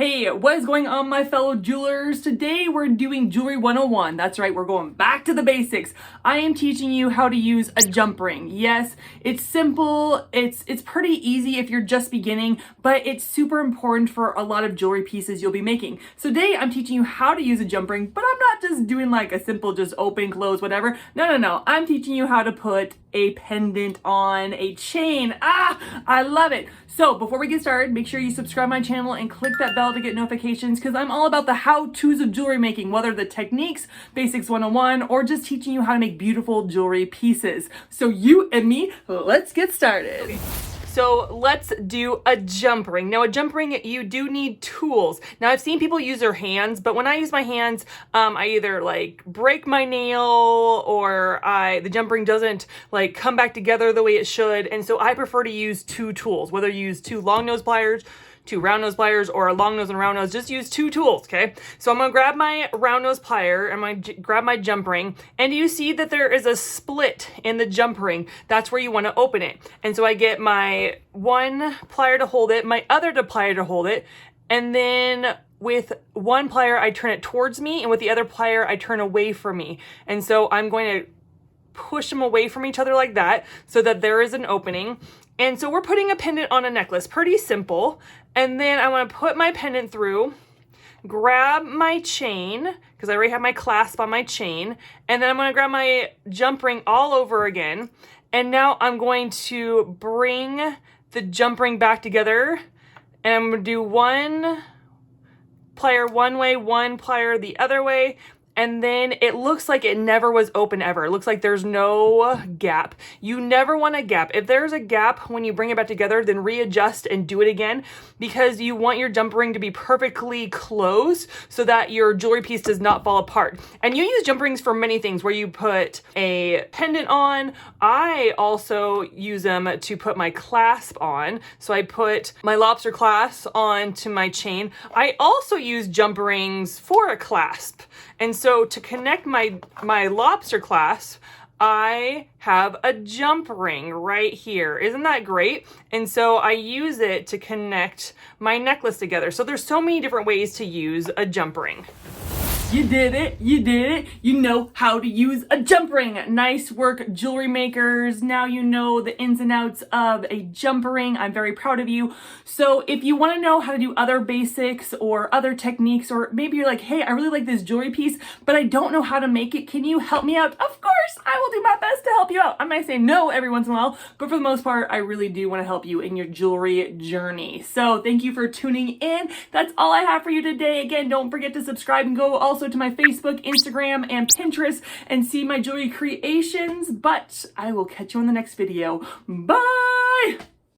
Hey, what is going on, my fellow jewelers? Today we're doing Jewelry 101. That's right, we're going back to the basics. I am teaching you how to use a jump ring. Yes, it's simple, it's pretty easy if you're just beginning, but it's super important for a lot of jewelry pieces you'll be making. So today I'm teaching you how to use a jump ring, but I'm not just doing like a simple just open, close, whatever. No. I'm teaching you how to put a pendant on a chain. I love it. So before we get started, make sure you subscribe my channel and click that bell to get notifications, because I'm all about the how-tos of jewelry making, whether the techniques, basics 101, or just teaching you how to make beautiful jewelry pieces. So you and me, let's get started. Okay. So let's do a jump ring. Now a jump ring, you do need tools. Now I've seen people use their hands, but when I use my hands, I either like break my nail or the jump ring doesn't like come back together the way it should. And so I prefer to use two tools, whether you use two long nose pliers, two round nose pliers, or a long nose and round nose. Just use two tools, okay? So I'm gonna grab my round nose plier, I'm gonna grab my jump ring, and you see that there is a split in the jump ring. That's where you wanna open it. And so I get my one plier to hold it, my other plier to hold it, and then with one plier, I turn it towards me, and with the other plier, I turn away from me. And so I'm going to push them away from each other like that so that there is an opening. And so we're putting a pendant on a necklace, pretty simple. And then I want to put my pendant through, grab my chain, because I already have my clasp on my chain, and then I'm going to grab my jump ring all over again. And now I'm going to bring the jump ring back together, and I'm going to do one plier one way, one plier the other way. And then it looks like it never was open ever. It looks like there's no gap. You never want a gap. If there's a gap when you bring it back together, then readjust and do it again, because you want your jump ring to be perfectly closed so that your jewelry piece does not fall apart. And you use jump rings for many things, where you put a pendant on. I also use them to put my clasp on. So I put my lobster clasp onto my chain. I also use jump rings for a clasp. And so to connect my lobster clasp, I have a jump ring right here. Isn't that great? And so I use it to connect my necklace together. So there's so many different ways to use a jump ring. You did it, you know how to use a jump ring. Nice work, jewelry makers. Now you know the ins and outs of a jump ring. I'm very proud of you. So if you wanna know how to do other basics or other techniques, or maybe you're like, hey, I really like this jewelry piece, but I don't know how to make it, can you help me out? Of course, I will do my best to help you out. I might say no every once in a while, but for the most part, I really do wanna help you in your jewelry journey. So thank you for tuning in. That's all I have for you today. Again, don't forget to subscribe and go also to my Facebook, Instagram, and Pinterest and see my jewelry creations, but I will catch you on the next video. Bye!